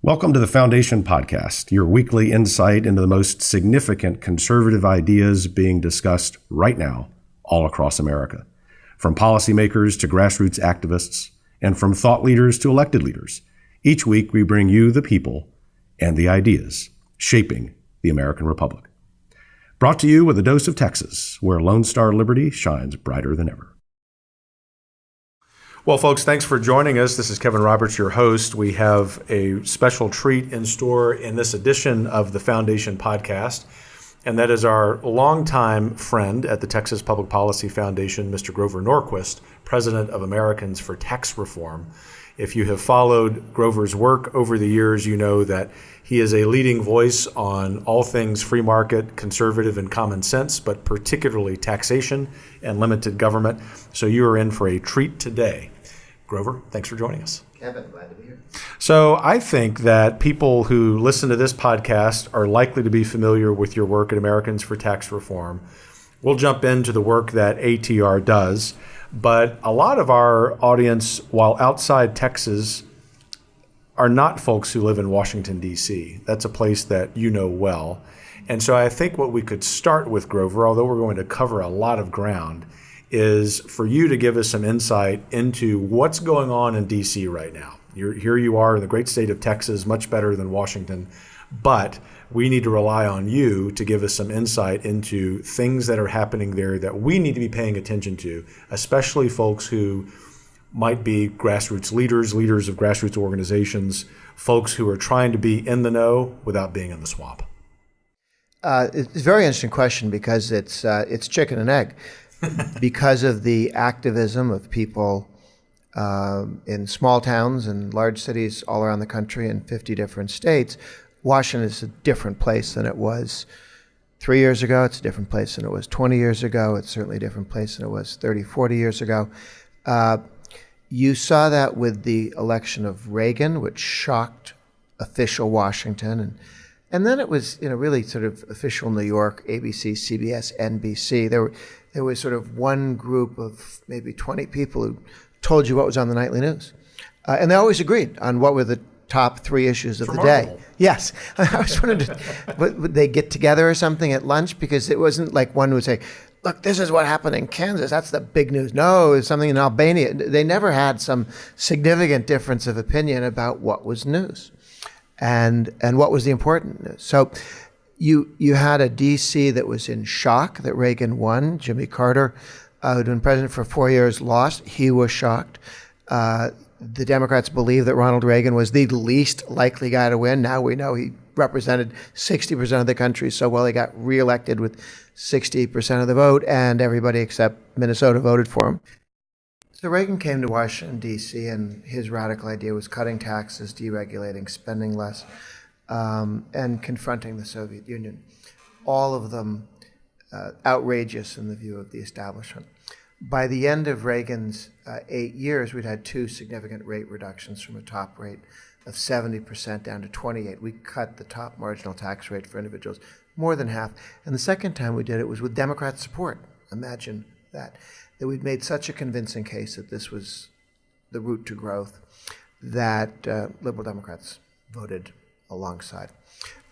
Welcome to the Foundation Podcast, your weekly insight into the most significant conservative ideas being discussed right now all across America. From policymakers to grassroots activists, and from thought leaders to elected leaders, each week we bring you the people and the ideas shaping the American Republic. Brought to you with a dose of Texas, where Lone Star Liberty shines brighter than ever. Well, folks, thanks for joining us. This is Kevin Roberts, your host. We have a special treat in store in this edition of the Foundation Podcast, and that is our longtime friend at the Texas Public Policy Foundation, Mr. Grover Norquist, president of Americans for Tax Reform. If you have followed Grover's work over the years, you know that he is a leading voice on all things free market, conservative, and common sense, but particularly taxation and limited government. So you are in for a treat today. Grover, thanks for joining us. Kevin, glad to be here. So I think that people who listen to this podcast are likely to be familiar with your work at Americans for Tax Reform. We'll jump into the work that ATR does, but a lot of our audience, while outside Texas, are not folks who live in Washington, D.C. That's a place that you know well. And so I think what we could start with, Grover, although we're going to cover a lot of ground, is for you to give us some insight into what's going on in D.C. right now. Here you are in the great state of Texas, much better than Washington, but we need to rely on you to give us some insight into things that are happening there that we need to be paying attention to, especially folks who might be grassroots leaders of grassroots organizations, folks who are trying to be in the know without being in the swamp. It's a very interesting question because it's chicken and egg. Because of the activism of people in small towns and large cities all around the country in 50 different states, Washington is a different place than it was 3 years ago. It's a different place than it was 20 years ago. It's certainly a different place than it was 30, 40 years ago. You saw that with the election of Reagan, which shocked official Washington. And then it was, really sort of official New York, ABC, CBS, NBC. There was sort of one group of maybe 20 people who told you what was on the nightly news. And they always agreed on what were the top three issues of the day. Yes. I was wondering, would they get together or something at lunch? Because it wasn't like one would say, look, this is what happened in Kansas. That's the big news. No, it's something in Albania. They never had some significant difference of opinion about what was news and what was the important news. So you had a D.C. that was in shock that Reagan won. Jimmy Carter, who'd been president for 4 years, lost. He was shocked. The Democrats believed that Ronald Reagan was the least likely guy to win. Now we know he represented 60% of the country so well he got reelected with 60% of the vote, and everybody except Minnesota voted for him. So Reagan came to Washington, D.C., and his radical idea was cutting taxes, deregulating, spending less, and confronting the Soviet Union. All of them outrageous in the view of the establishment. By the end of Reagan's 8 years, we'd had two significant rate reductions from a top rate of 70% down to 28%. We cut the top marginal tax rate for individuals more than half. And the second time we did it was with Democrat support. Imagine that we'd made such a convincing case that this was the route to growth that liberal Democrats voted alongside.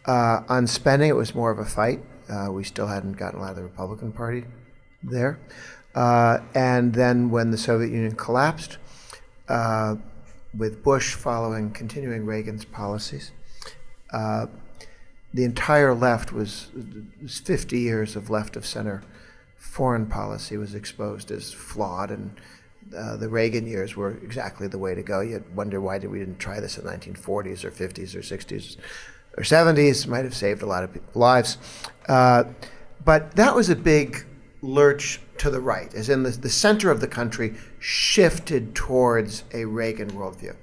On spending, it was more of a fight. We still hadn't gotten a lot of the Republican Party there. And then when the Soviet Union collapsed, with Bush continuing Reagan's policies, the entire left was 50 years of left-of-center foreign policy was exposed as flawed, and the Reagan years were exactly the way to go. You'd wonder why we didn't try this in the 1940s or 50s or 60s or 70s. Might have saved a lot of people's lives. But that was a big lurch to the right, as in the center of the country shifted towards a Reagan worldview.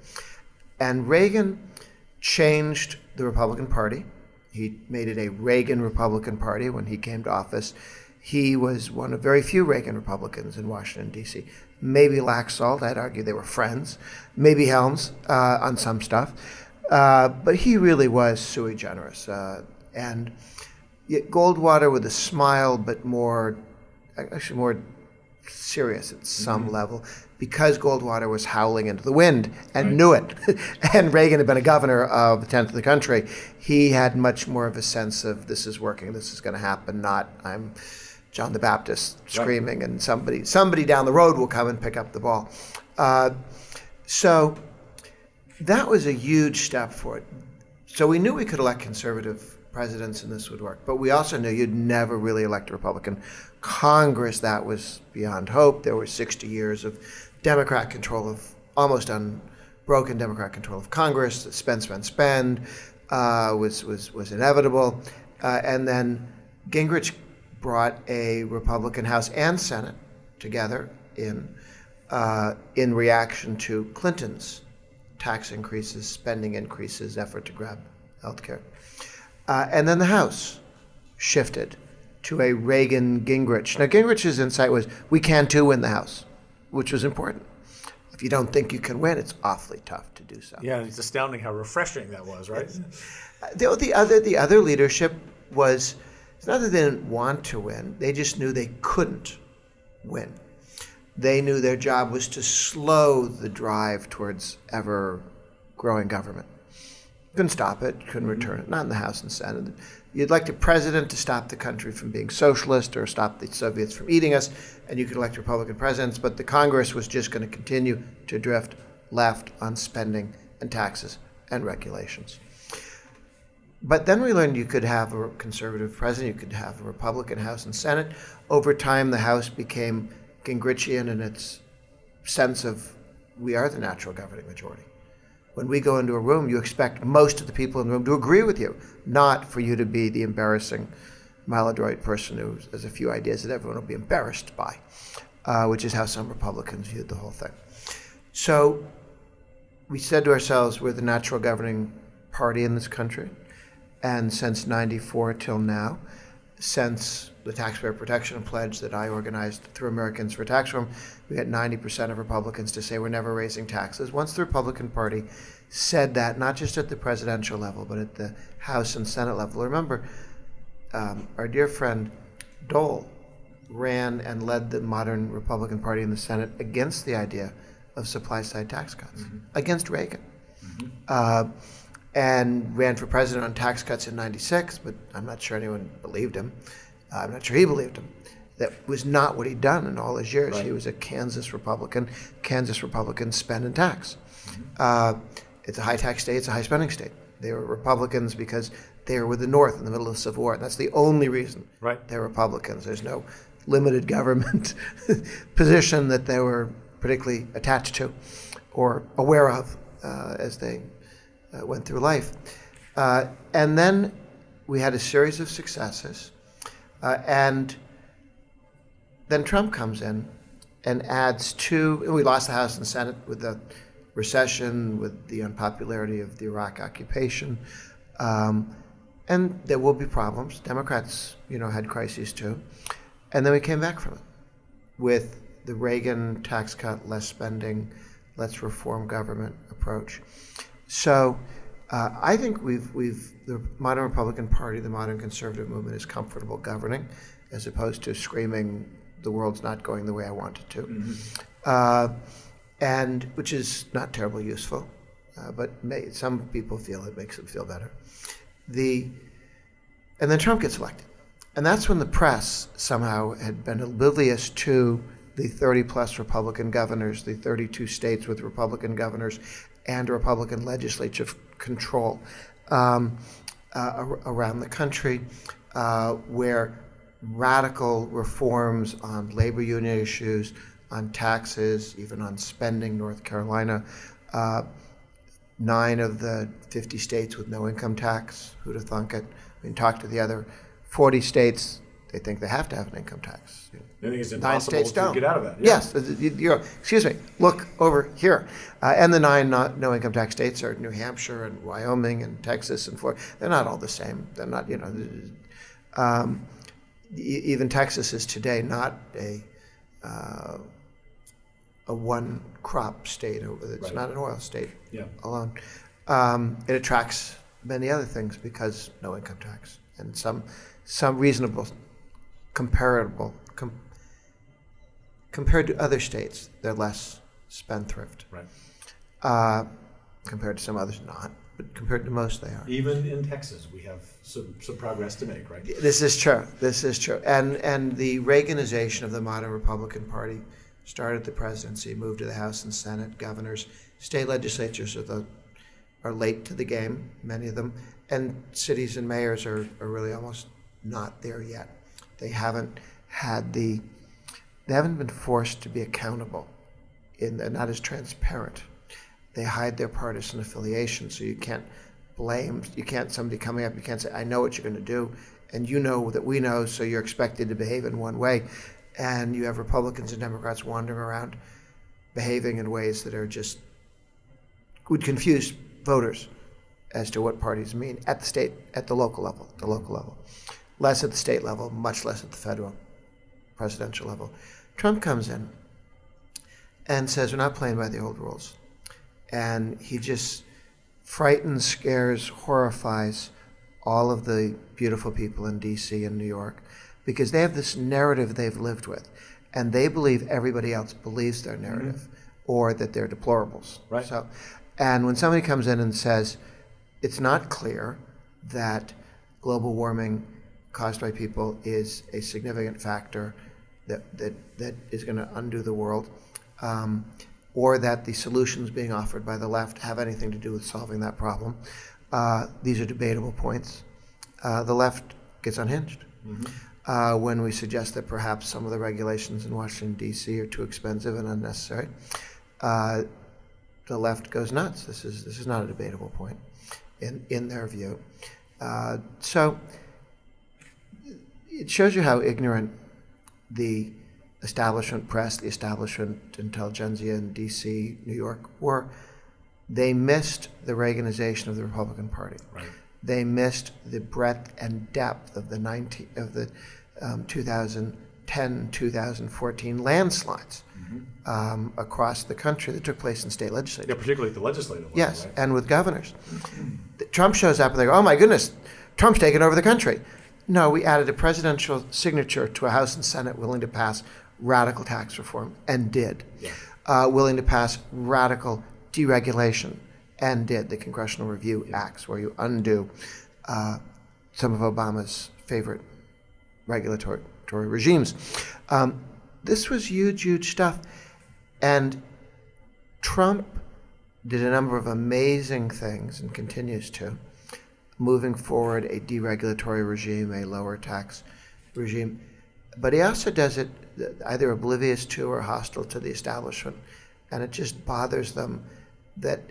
And Reagan changed the Republican Party. He made it a Reagan Republican Party when he came to office. He was one of very few Reagan Republicans in Washington, D.C. Maybe Laxalt, I'd argue they were friends. Maybe Helms on some stuff. But he really was sui generis. And Goldwater with a smile, but more serious at some level, because Goldwater was howling into the wind and knew it, and Reagan had been a governor of a tenth of the country. He had much more of a sense of this is working, this is going to happen, not I'm John the Baptist screaming and somebody down the road will come and pick up the ball. So that was a huge step forward. So we knew we could elect conservative presidents and this would work, but we also knew you'd never really elect a Republican Congress. That was beyond hope. There were 60 years of Democrat control of, almost unbroken Democrat control of Congress. Spend was inevitable. And then Gingrich brought a Republican House and Senate together in reaction to Clinton's tax increases, spending increases, effort to grab health care. And then the House shifted to a Reagan-Gingrich. Now, Gingrich's insight was, we can too win the House, which was important. If you don't think you can win, it's awfully tough to do so. Yeah, it's astounding how refreshing that was, right? The other leadership was, it's not that they didn't want to win, they just knew they couldn't win. They knew their job was to slow the drive towards ever-growing government. Couldn't stop it, couldn't return it, not in the House and Senate. You'd elect a president to stop the country from being socialist or stop the Soviets from eating us, and you could elect Republican presidents, but the Congress was just going to continue to drift left on spending and taxes and regulations. But then we learned you could have a conservative president, you could have a Republican House and Senate. Over time, the House became Gingrichian in its sense of, we are the natural governing majority. When we go into a room, you expect most of the people in the room to agree with you, not for you to be the embarrassing, maladroit person who has a few ideas that everyone will be embarrassed by, which is how some Republicans viewed the whole thing. So we said to ourselves, we're the natural governing party in this country. And since 94 till now, since the Taxpayer Protection Pledge that I organized through Americans for Tax Reform, we had 90% of Republicans to say we're never raising taxes. Once the Republican Party said that, not just at the presidential level, but at the House and Senate level. Remember, our dear friend Dole ran and led the modern Republican Party in the Senate against the idea of supply-side tax cuts, against Reagan. And ran for president on tax cuts in 96, but I'm not sure anyone believed him. I'm not sure he believed him. That was not what he'd done in all his years. Right. He was a Kansas Republican. Kansas Republicans spend and tax. It's a high tax state, it's a high spending state. They were Republicans because they were with the North in the middle of the Civil War. And that's the only reason they're Republicans. There's no limited government position that they were particularly attached to or aware of as they went through life. And then we had a series of successes. And then Trump comes in and adds we lost the House and Senate with the recession, with the unpopularity of the Iraq occupation. And there will be problems. Democrats, had crises too. And then we came back from it with the Reagan tax cut, less spending, let's reform government approach. So I think the modern Republican Party, the modern conservative movement is comfortable governing as opposed to screaming, the world's not going the way I want it to. And which is not terribly useful, but some people feel it makes them feel better. And then Trump gets elected. And that's when the press somehow had been oblivious to the 30-plus Republican governors, the 32 states with Republican governors, and a Republican legislative control around the country, where radical reforms on labor union issues, on taxes, even on spending, North Carolina, 9 of the 50 states with no income tax, who'd have thunk it? I mean, talk to the other 40 states, they think they have to have an income tax. I think it's 9 impossible states to don't. get out of that. Yeah. Yes, excuse me, look over here. And the 9 no income tax states are New Hampshire and Wyoming and Texas and Florida. They're not all the same. They're not, even Texas is today not a one crop state. It's not an oil state alone. It attracts many other things because no income tax and some reasonable, compared to other states, they're less spendthrift. Right. Compared to some others, not. But compared to most, they are. Even in Texas, we have some progress to make, right? This is true. This is true. And the Reaganization of the modern Republican Party started at the presidency, moved to the House and Senate, governors, state legislatures are late to the game, many of them, and cities and mayors are really almost not there yet. They haven't been forced to be accountable, they're not as transparent. They hide their partisan affiliation, so you can't somebody coming up, you can't say, I know what you're going to do, and you know that we know, so you're expected to behave in one way. And you have Republicans and Democrats wandering around behaving in ways that would confuse voters as to what parties mean at the local level. Less at the state level, much less at the federal presidential level. Trump comes in and says, we're not playing by the old rules. And he just frightens, scares, horrifies all of the beautiful people in D.C. and New York because they have this narrative they've lived with, and they believe everybody else believes their narrative or that they're deplorables. Right. And when somebody comes in and says, it's not clear that global warming caused by people is a significant factor that is going to undo the world, or that the solutions being offered by the left have anything to do with solving that problem. These are debatable points. The left gets unhinged when we suggest that perhaps some of the regulations in Washington, D.C. are too expensive and unnecessary. The left goes nuts. This is not a debatable point in their view. So it shows you how ignorant the establishment press, the establishment intelligentsia in D.C., New York were. They missed the Reaganization of the Republican Party. Right. They missed the breadth and depth of the 2010, 2014 landslides across the country that took place in state legislatures. Yeah, particularly at the legislative level. Yes, right? And with governors. Trump shows up and they go, oh my goodness, Trump's taking over the country. No, we added a presidential signature to a House and Senate willing to pass radical tax reform, and did. Yeah. Willing to pass radical deregulation, and did. The Congressional Review Acts, where you undo some of Obama's favorite regulatory regimes. This was huge, huge stuff. And Trump did a number of amazing things, and continues to, moving forward a deregulatory regime, a lower tax regime. But he also does it either oblivious to or hostile to the establishment. And it just bothers them that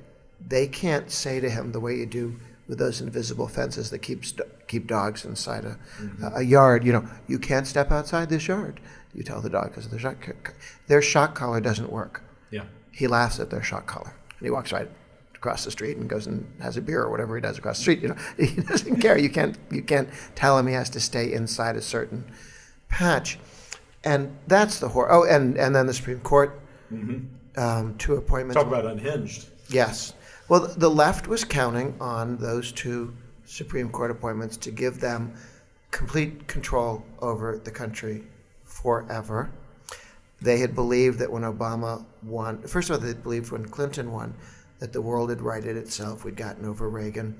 they can't say to him the way you do with those invisible fences that keep dogs inside a yard. You know, you can't step outside this yard. You tell the dog because their shock collar doesn't work. Yeah. He laughs at their shock collar and he walks right across the street and goes and has a beer or whatever he does across the street. You know, he doesn't care. You can't tell him he has to stay inside a certain patch. And that's the horror. Oh, and then the Supreme Court, 2 appointments. Talk about unhinged. Yes. Well, the left was counting on those 2 Supreme Court appointments to give them complete control over the country forever. They had believed that when Obama won, first of all, they believed when Clinton won that the world had righted itself. We'd gotten over Reagan,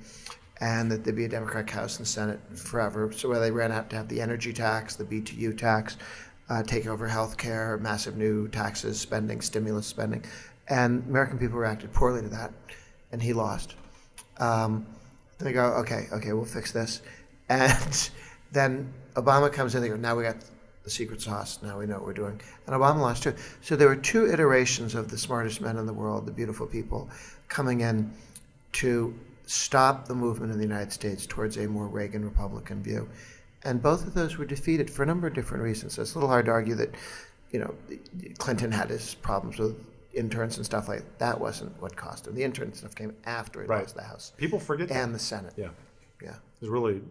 and that there'd be a Democratic House and Senate forever. So where they ran out to have the energy tax, the BTU tax, take over health care, massive new taxes, spending, stimulus spending. And American people reacted poorly to that, and he lost. They go, okay, we'll fix this. And then Obama comes in, they go, now we got the secret sauce, now we know what we're doing. And Obama lost too. So there were 2 iterations of the smartest men in the world, the beautiful people, coming in to stop the movement in the United States towards a more Reagan Republican view. And both of those were defeated for a number of different reasons. So it's a little hard to argue that, you know, Clinton had his problems with interns and stuff like that. That wasn't what cost him. The intern stuff came after he lost the House. People forget that. And the Senate. Yeah. Yeah. There's really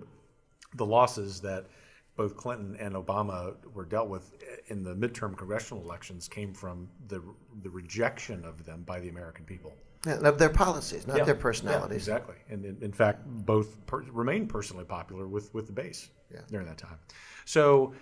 the losses that both Clinton and Obama were dealt with in the midterm congressional elections came from the rejection of them by the American people. Yeah, of their policies, not their personalities. Yeah, exactly. And in fact, both remained personally popular with the base during that time. So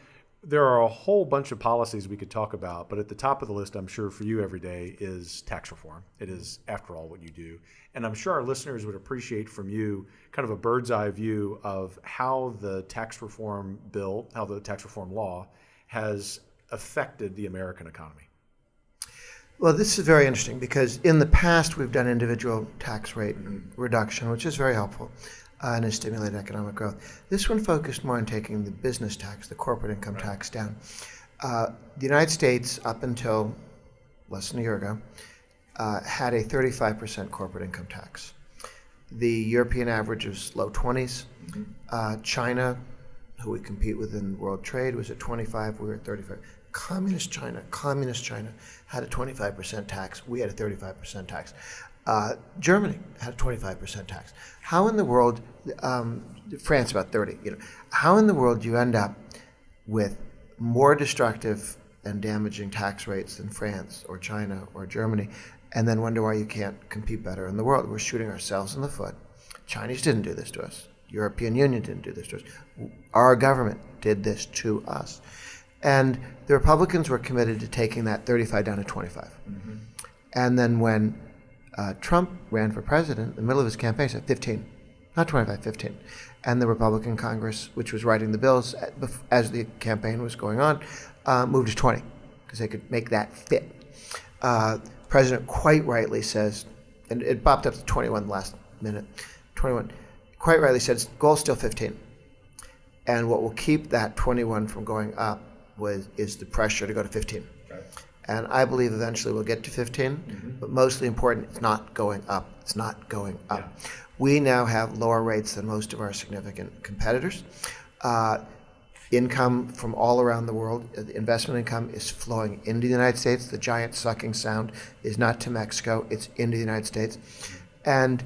There are a whole bunch of policies we could talk about, but at the top of the list, I'm sure for you every day, is tax reform. It is, after all, what you do. And I'm sure our listeners would appreciate from you kind of a bird's eye view of how the tax reform bill, how the tax reform law has affected the American economy. Well, this is very interesting because in the past we've done individual tax rate reduction, which is very helpful and has stimulated economic growth. This one focused more on taking the business tax, the corporate income tax down. The United States, up until less than a year ago, had a 35% corporate income tax. The European average was low 20s. China, who we compete with in world trade, was at 25. We were at 35. Communist China had a 25% tax. We had a 35% tax. Germany had a 25% tax. How in the world, France about 30, how in the world do you end up with more destructive and damaging tax rates than France or China or Germany, and then wonder why you can't compete better in the world? We're shooting ourselves in the foot. Chinese didn't do this to us. European Union didn't do this to us. Our government did this to us. And the Republicans were committed to taking that 35 down to 25. And then when Trump ran for president, in the middle of his campaign, he said 15, not 25, 15. And the Republican Congress, which was writing the bills as the campaign was going on, moved to 20 because they could make that fit. President quite rightly says, and it popped up to 21 last minute, 21, quite rightly says, goal's still 15. And what will keep that 21 from going up is the pressure to go to 15. Right. And I believe eventually we'll get to 15, but mostly important, it's not going up. It's not going up. Yeah. We now have lower rates than most of our significant competitors. Income from all around the world, investment income is flowing into the United States. The giant sucking sound is not to Mexico, it's into the United States. And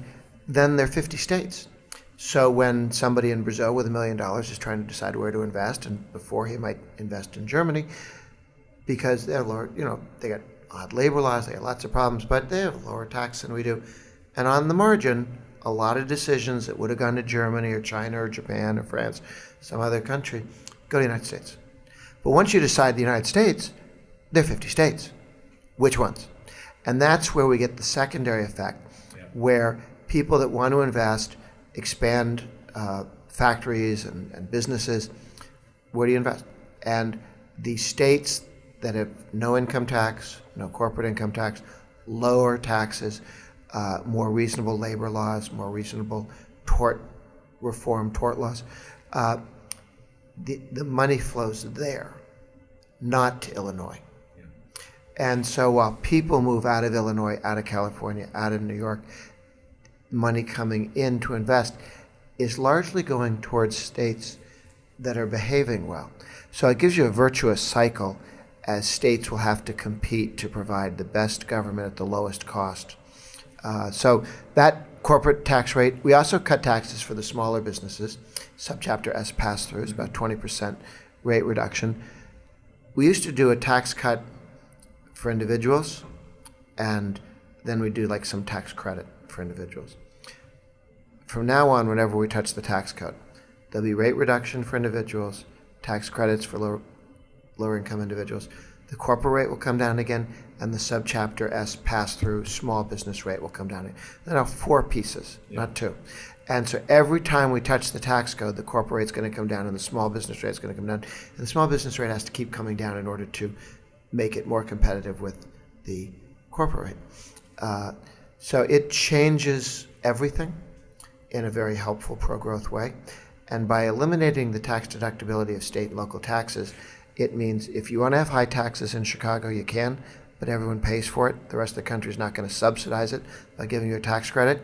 then there are 50 states. So when somebody in Brazil with $1 million is trying to decide where to invest, and before he might invest in Germany, because they're lower, they got odd labor laws, they got lots of problems, but they have lower tax than we do. And on the margin, a lot of decisions that would have gone to Germany or China or Japan or France, some other country, go to the United States. But once you decide the United States, there are 50 states. Which ones? And that's where we get the secondary effect, where people that want to invest, expand factories and businesses, where do you invest? And the states that have no income tax, no corporate income tax, lower taxes, more reasonable labor laws, more reasonable tort laws, the money flows there, not to Illinois. Yeah. And so while people move out of Illinois, out of California, out of New York, money coming in to invest is largely going towards states that are behaving well. So it gives you a virtuous cycle as states will have to compete to provide the best government at the lowest cost. So that corporate tax rate, we also cut taxes for the smaller businesses. Subchapter S pass-through is about 20% rate reduction. We used to do a tax cut for individuals, and then we do like some tax credit for individuals. From now on, whenever we touch the tax code, there'll be rate reduction for individuals, tax credits for lower income individuals. The corporate rate will come down again, and the subchapter S pass-through small business rate will come down again. There are 4 pieces, not 2. And so every time we touch the tax code, the corporate rate's going to come down and the small business rate is going to come down. And the small business rate has to keep coming down in order to make it more competitive with the corporate rate. So it changes everything in a very helpful pro-growth way. And by eliminating the tax deductibility of state and local taxes, it means if you want to have high taxes in Chicago, you can, but everyone pays for it. The rest of the country is not going to subsidize it by giving you a tax credit.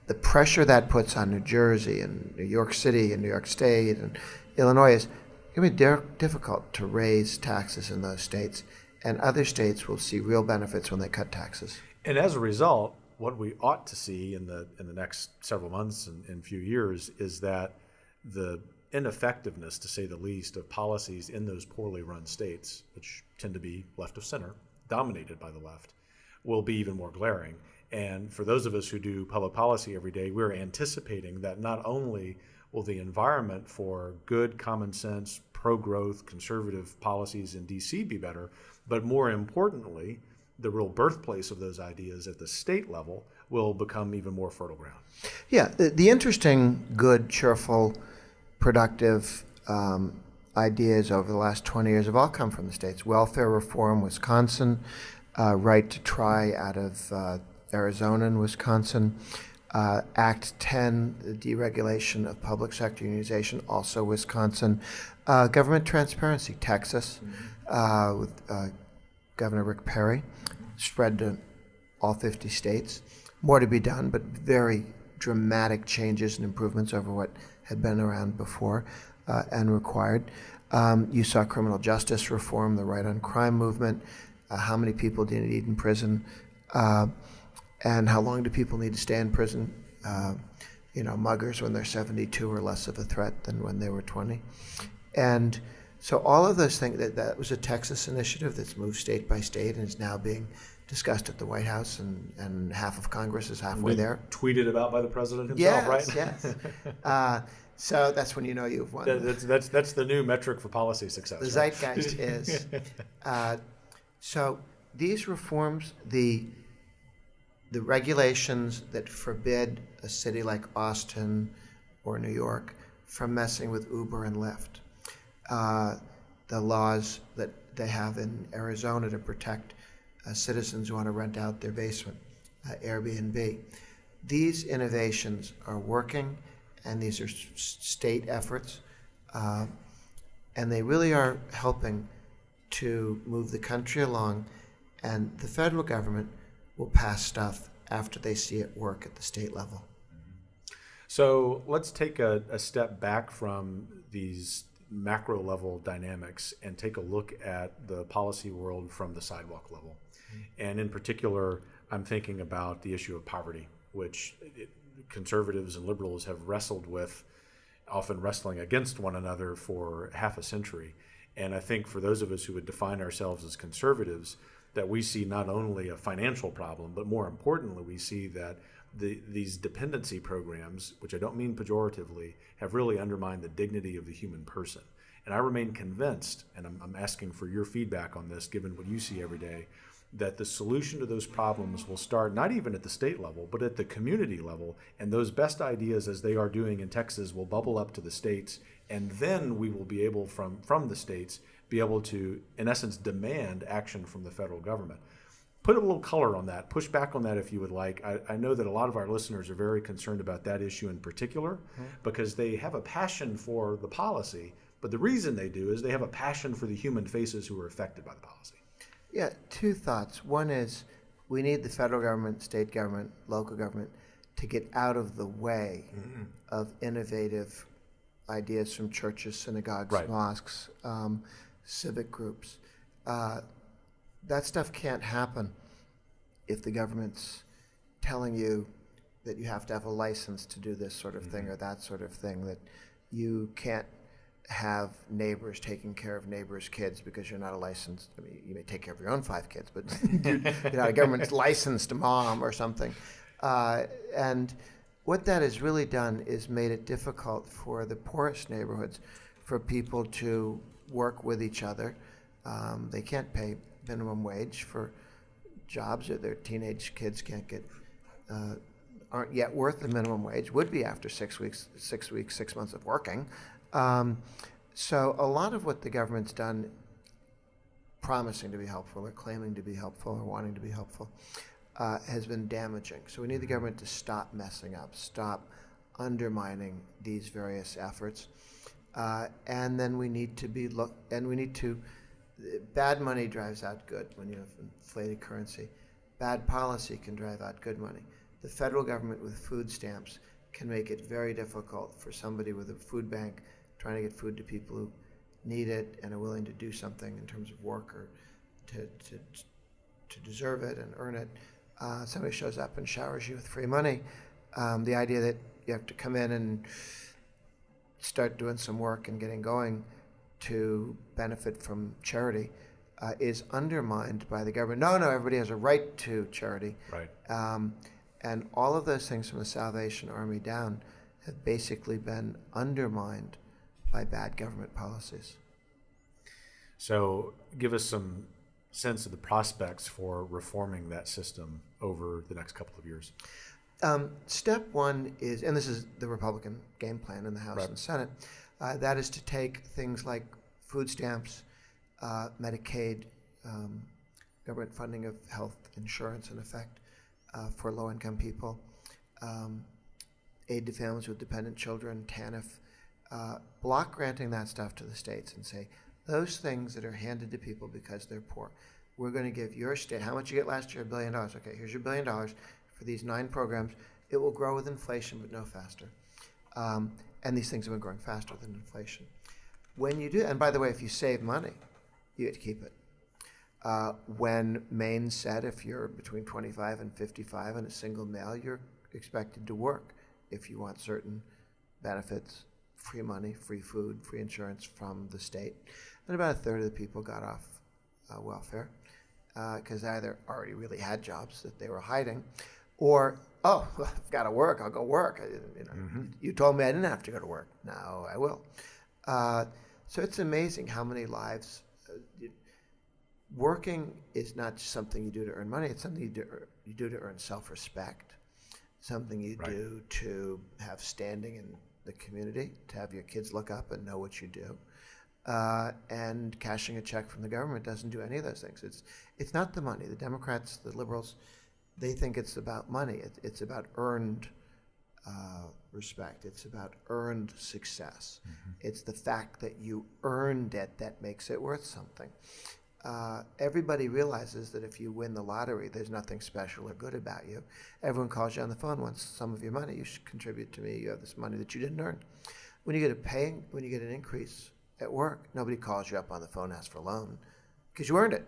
The pressure that puts on New Jersey and New York City and New York State and Illinois is going to be difficult to raise taxes in those states, and other states will see real benefits when they cut taxes. And as a result, what we ought to see in the next several months and few years is that the ineffectiveness, to say the least, of policies in those poorly run states, which tend to be left of center, dominated by the left, will be even more glaring. And for those of us who do public policy every day, we're anticipating that not only will the environment for good, common sense, pro-growth, conservative policies in D.C. be better, but more importantly, the real birthplace of those ideas at the state level will become even more fertile ground. Yeah, the interesting, good, cheerful, productive ideas over the last 20 years have all come from the states. Welfare reform, Wisconsin, right to try out of Arizona and Wisconsin. Act 10, the deregulation of public sector unionization, also Wisconsin. Government transparency, Texas, with Governor Rick Perry, spread to all 50 states. More to be done, but very dramatic changes and improvements over what had been around before and required. You saw criminal justice reform, the right on crime movement. How many people do you need in prison? And how long do people need to stay in prison? Muggers when they're 72 are less of a threat than when they were 20. And so all of those things, that was a Texas initiative that's moved state by state and is now being discussed at the White House, and half of Congress is halfway there. Tweeted about by the president himself, right? Yes. So that's when you know you've won. That's the new metric for policy success. The zeitgeist is. So these reforms, the regulations that forbid a city like Austin or New York from messing with Uber and Lyft, the laws that they have in Arizona to protect citizens who want to rent out their basement, Airbnb. These innovations are working, and these are state efforts, and they really are helping to move the country along, and the federal government will pass stuff after they see it work at the state level. So let's take a step back from these macro level dynamics and take a look at the policy world from the sidewalk level. And in particular, I'm thinking about the issue of poverty, which conservatives and liberals have wrestled with, often wrestling against one another for half a century. And I think for those of us who would define ourselves as conservatives, that we see not only a financial problem, but more importantly, we see that these dependency programs, which I don't mean pejoratively, have really undermined the dignity of the human person. And I remain convinced, and I'm asking for your feedback on this, given what you see every day, that the solution to those problems will start not even at the state level, but at the community level. And those best ideas, as they are doing in Texas, will bubble up to the states. And then we will be able, from the states, be able to, in essence, demand action from the federal government. Put a little color on that. Push back on that if you would like. I know that a lot of our listeners are very concerned about that issue in particular because they have a passion for the policy, but the reason they do is they have a passion for the human faces who are affected by the policy. Yeah, two thoughts. One is we need the federal government, state government, local government to get out of the way of innovative ideas from churches, synagogues, mosques, civic groups. That stuff can't happen if the government's telling you that you have to have a license to do this sort of thing or that sort of thing, that you can't have neighbors taking care of neighbors' kids because you're not a licensed, I mean, you may take care of your own 5 kids, but you're not a government's licensed mom or something. And what that has really done is made it difficult for the poorest neighborhoods for people to work with each other. They can't pay minimum wage for jobs that their teenage kids can't get, aren't yet worth the minimum wage, would be after 6 months of working. So a lot of what the government's done, promising to be helpful or claiming to be helpful or wanting to be helpful, has been damaging. So we need the government to stop messing up, stop undermining these various efforts, and then we need to bad money drives out good when you have inflated currency. Bad policy can drive out good money. The federal government with food stamps can make it very difficult for somebody with a food bank trying to get food to people who need it and are willing to do something in terms of work or to deserve it and earn it. Somebody shows up and showers you with free money. The idea that you have to come in and start doing some work and getting going to benefit from charity is undermined by the government. No, everybody has a right to charity. Right. And all of those things from the Salvation Army down have basically been undermined by bad government policies. So give us some sense of the prospects for reforming that system over the next couple of years. Step one is, and this is the Republican game plan in the House Right. and Senate, that is to take things like food stamps, Medicaid, government funding of health insurance in effect for low-income people, aid to families with dependent children, TANF, block granting that stuff to the states and say, those things that are handed to people because they're poor, we're going to give your state, how much you get last year? $1 billion. Okay, here's your $1 billion for these 9 programs. It will grow with inflation, but no faster. And these things have been growing faster than inflation. When you do, and by the way, if you save money, you get to keep it. When Maine said if you're between 25 and 55 and a single male, you're expected to work if you want certain benefits, free money, free food, free insurance from the state. And about a third of the people got off welfare because either already really had jobs that they were hiding, or, oh, well, I've got to work, I'll go work. You told me I didn't have to go to work. Now I will. So it's amazing how many lives. Working is not just something you do to earn money, it's something you do to earn self-respect, something you do to have standing in the community, to have your kids look up and know what you do. And cashing a check from the government doesn't do any of those things. It's not the money. The Democrats, the liberals, they think it's about money. It's about earned respect. It's about earned success. It's the fact that you earned it that makes it worth something. Everybody realizes that if you win the lottery, there's nothing special or good about you. Everyone calls you on the phone, wants some of your money. You should contribute to me. You have this money that you didn't earn. When you get an increase at work, nobody calls you up on the phone and asks for a loan because you earned it.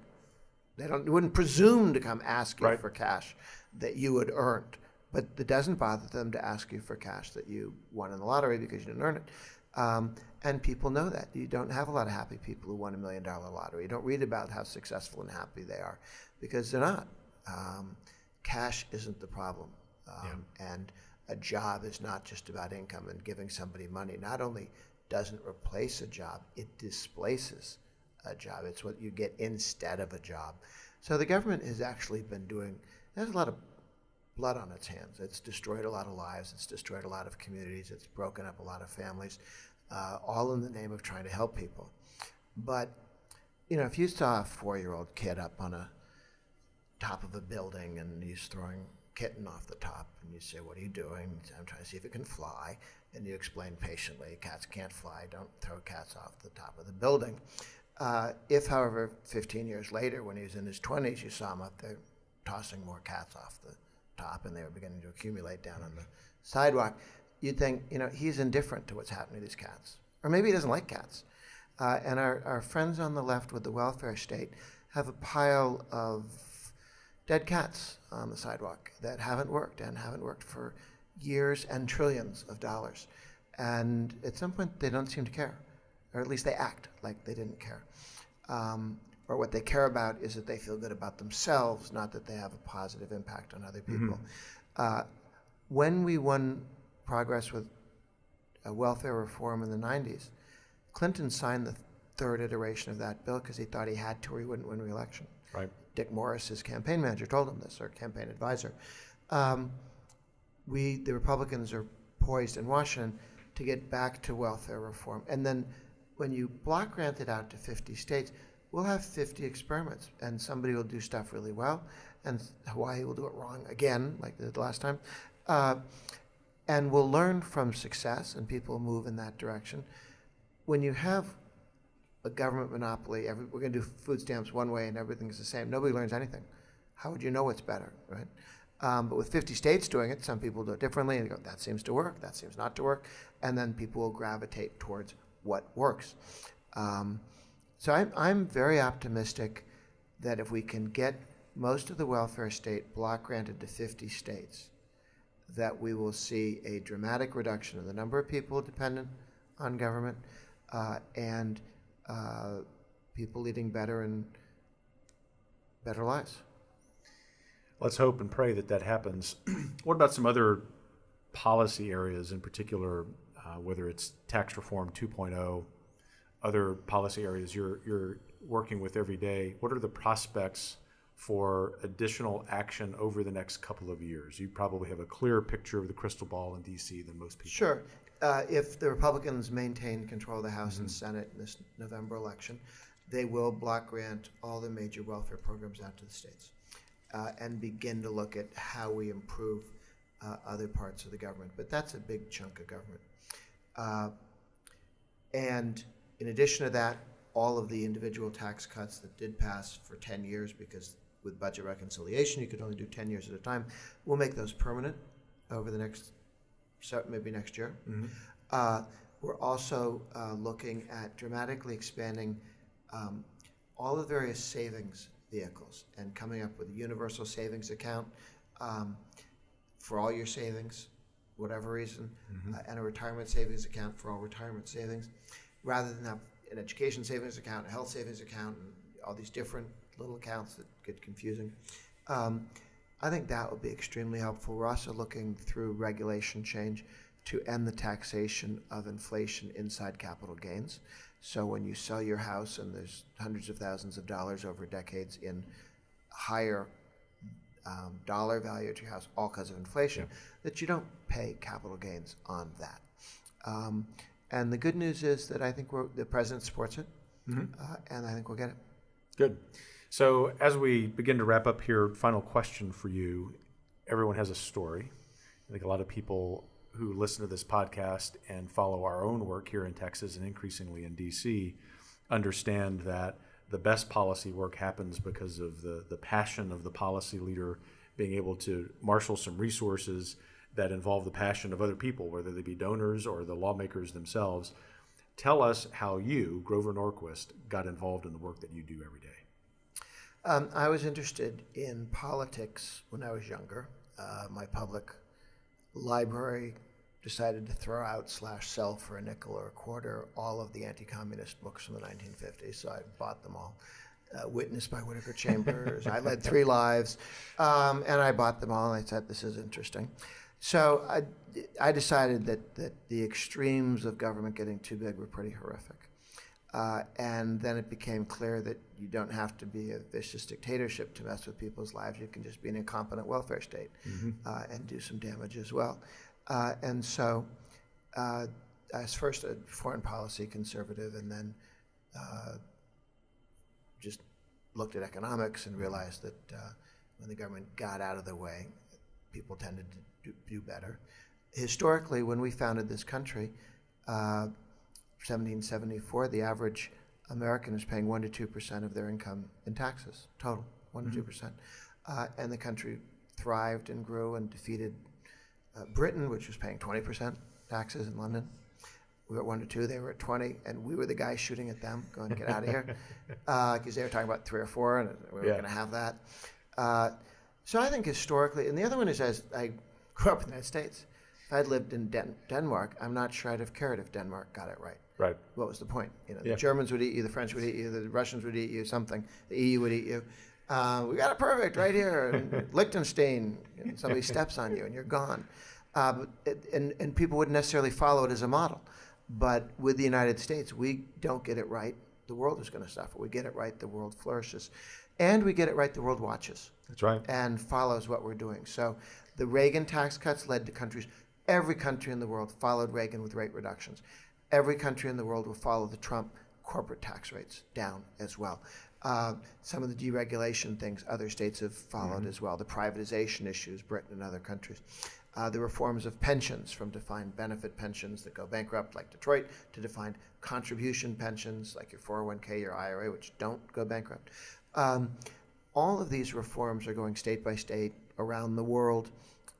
They wouldn't presume to come ask you for cash that you had earned. But it doesn't bother them to ask you for cash that you won in the lottery because you didn't earn it. And people know that. You don't have a lot of happy people who won $1 million lottery. You don't read about how successful and happy they are because they're not. Cash isn't the problem. And a job is not just about income, and giving somebody money not only doesn't replace a job, it displaces a job. It's what you get instead of a job. So the government has actually been there's a lot of blood on its hands. It's destroyed a lot of lives. It's destroyed a lot of communities. It's broken up a lot of families, all in the name of trying to help people. But, if you saw a 4-year-old kid up on a top of a building and he's throwing kitten off the top, and you say, what are you doing? I'm trying to see if it can fly. And you explain patiently, cats can't fly. Don't throw cats off the top of the building. If, however, 15 years later, when he was in his 20s, you saw him up there tossing more cats off the top, and they were beginning to accumulate down on the sidewalk, you'd think, he's indifferent to what's happening to these cats. Or maybe he doesn't like cats. And our friends on the left with the welfare state have a pile of dead cats on the sidewalk that haven't worked for years and trillions of dollars. And at some point, they don't seem to care, or at least they act like they didn't care. Or what they care about is that they feel good about themselves, not that they have a positive impact on other people. When we won progress with welfare reform in the 90s, Clinton signed the third iteration of that bill because he thought he had to or he wouldn't win re-election. Right. Dick Morris, his campaign manager, told him this, or campaign advisor. The Republicans are poised in Washington to get back to welfare reform. And then when you block grant it out to 50 states, we'll have 50 experiments, and somebody will do stuff really well, and Hawaii will do it wrong again, like they did last time. And we'll learn from success, and people will move in that direction. When you have a government monopoly, we're going to do food stamps one way and everything's the same. Nobody learns anything. How would you know what's better, right? But with 50 states doing it, some people do it differently and go, that seems to work, that seems not to work, and then people will gravitate towards what works. So I'm very optimistic that if we can get most of the welfare state block granted to 50 states, that we will see a dramatic reduction in the number of people dependent on government and people leading better lives. Let's hope and pray that happens. What about some other policy areas in particular, whether it's tax reform 2.0, other policy areas you're working with every day, what are the prospects for additional action over the next couple of years? You probably have a clearer picture of the crystal ball in D.C. than most people. Sure. If the Republicans maintain control of the House and Senate in this November election, they will block grant all the major welfare programs out to the states and begin to look at how we improve other parts of the government. But that's a big chunk of government. And in addition to that, all of the individual tax cuts that did pass for 10 years, because with budget reconciliation you could only do 10 years at a time, we'll make those permanent over the next, maybe next year. We're also looking at dramatically expanding all the various savings vehicles and coming up with a universal savings account for all your savings, whatever reason, and a retirement savings account for all retirement savings, rather than have an education savings account, a health savings account, and all these different little accounts that get confusing. I think that would be extremely helpful. We're also looking through regulation change to end the taxation of inflation inside capital gains. So when you sell your house and there's hundreds of thousands of dollars over decades in higher dollar value to your house, all because of inflation, that you don't pay capital gains on that. And the good news is that I think the president supports it, and I think we'll get it. Good. So as we begin to wrap up here, final question for you. Everyone has a story. I think a lot of people who listen to this podcast and follow our own work here in Texas and increasingly in D.C. understand that the best policy work happens because of the passion of the policy leader being able to marshal some resources that involve the passion of other people, whether they be donors or the lawmakers themselves. Tell us how you, Grover Norquist, got involved in the work that you do every day. I was interested in politics when I was younger. My public library decided to throw out / sell for a nickel or a quarter all of the anti-communist books from the 1950s, so I bought them all. Witnessed by Whittaker Chambers, I Led Three Lives, and I bought them all, and I said, this is interesting. So I decided that the extremes of government getting too big were pretty horrific. And then it became clear that you don't have to be a vicious dictatorship to mess with people's lives. You can just be an incompetent welfare state and do some damage as well. And so I was first a foreign policy conservative, and then just looked at economics and realized that when the government got out of the way, people tended to do better. Historically, when we founded this country, 1774, the average American is paying 1% to 2% of their income in taxes, total, 1% to 2%. And the country thrived and grew and defeated Britain, which was paying 20% taxes in London. We were at 1% to 2%, they were at 20%, and we were the guys shooting at them, going, get out of here, because they were talking about 3 or 4, and we were going to have that. So I think historically, and the other one is, as I grew up in the United States, if I'd lived in Denmark, I'm not sure I'd have cared if Denmark got it right. Right. What was the point? The Germans would eat you, the French would eat you, the Russians would eat you, something. The EU would eat you. We got it perfect right here. And Liechtenstein, and somebody steps on you and you're gone. And people wouldn't necessarily follow it as a model. But with the United States, we don't get it right, the world is going to suffer. We get it right, the world flourishes. And we get it right, the world watches. That's right. And follows what we're doing. So the Reagan tax cuts led to countries, every country in the world followed Reagan with rate reductions. Every country in the world will follow the Trump corporate tax rates down as well. Some of the deregulation things other states have followed as well. The privatization issues, Britain and other countries. The reforms of pensions, from defined benefit pensions that go bankrupt, like Detroit, to defined contribution pensions, like your 401k, your IRA, which don't go bankrupt. All of these reforms are going state by state around the world.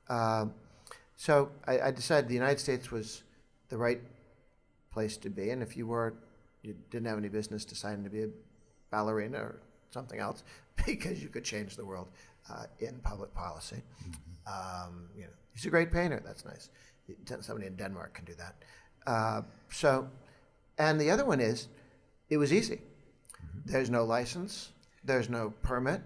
So I decided the United States was the right place to be, and if you didn't have any business deciding to be a ballerina or something else, because you could change the world in public policy. He's a great painter. That's nice. Somebody in Denmark can do that. And the other one is, it was easy. There's no license. There's no permit.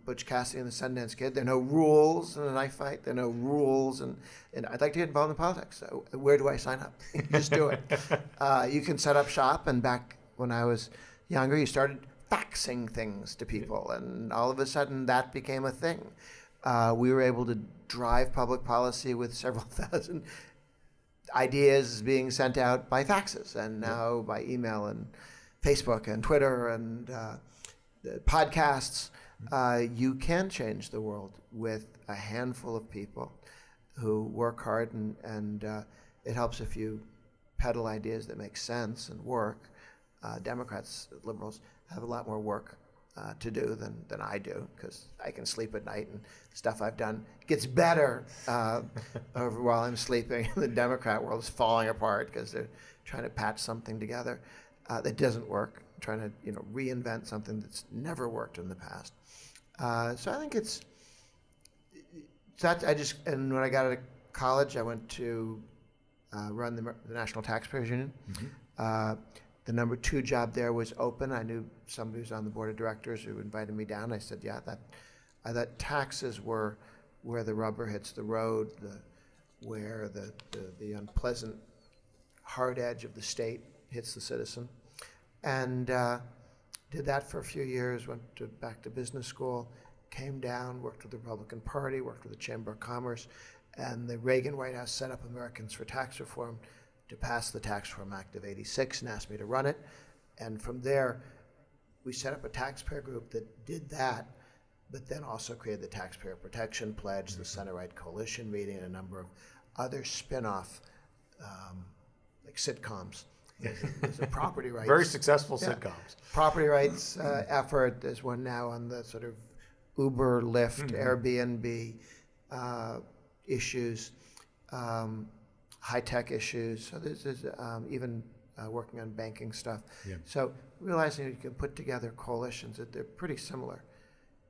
Butch Cassidy and the Sundance Kid. There are no rules in a knife fight. There are no rules, and I'd like to get involved in politics. So where do I sign up? Just do it. You can set up shop, and back when I was younger, you started faxing things to people, and all of a sudden that became a thing. We were able to drive public policy with several thousand ideas being sent out by faxes, and now by email and Facebook and Twitter and podcasts. You can change the world with a handful of people who work hard, and it helps if you peddle ideas that make sense and work. Democrats, liberals, have a lot more work to do than I do, because I can sleep at night and stuff I've done gets better while I'm sleeping. The Democrat world is falling apart because they're trying to patch something together that doesn't work, trying to reinvent something that's never worked in the past. So I think it's that. And when I got out of college, I went to run the National Taxpayers Union. Mm-hmm. The number 2 job there was open. I knew somebody who's on the board of directors who invited me down. I said, yeah, I thought taxes were where the rubber hits the road, where the unpleasant hard edge of the state hits the citizen. And did that for a few years, went back to business school, came down, worked with the Republican Party, worked with the Chamber of Commerce, and the Reagan White House set up Americans for Tax Reform to pass the Tax Reform Act of '86 and asked me to run it. And from there, we set up a taxpayer group that did that, but then also created the Taxpayer Protection Pledge, the Center-Right Coalition meeting, and a number of other spin-off like sitcoms. There's a property rights. Very successful sitcoms. Property rights effort. There's one now on the sort of Uber, Lyft, Airbnb issues. High-tech issues. So there's even working on banking stuff. Yeah. So realizing you can put together coalitions that they're pretty similar,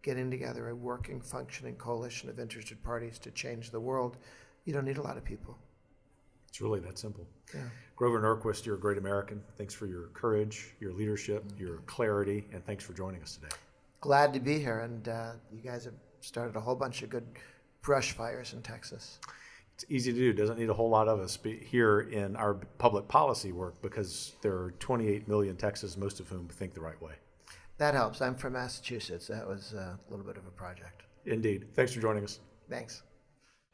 getting together a working, functioning coalition of interested parties to change the world, you don't need a lot of people. It's really that simple. Yeah. Grover Norquist, you're a great American. Thanks for your courage, your leadership, your clarity, and thanks for joining us today. Glad to be here, and you guys have started a whole bunch of good brush fires in Texas. It's easy to do. It doesn't need a whole lot of us here in our public policy work, because there are 28 million Texans, most of whom think the right way. That helps. I'm from Massachusetts. That was a little bit of a project. Indeed. Thanks for joining us. Thanks.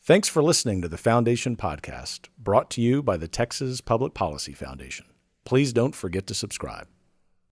Thanks for listening to the Foundation Podcast, brought to you by the Texas Public Policy Foundation. Please don't forget to subscribe.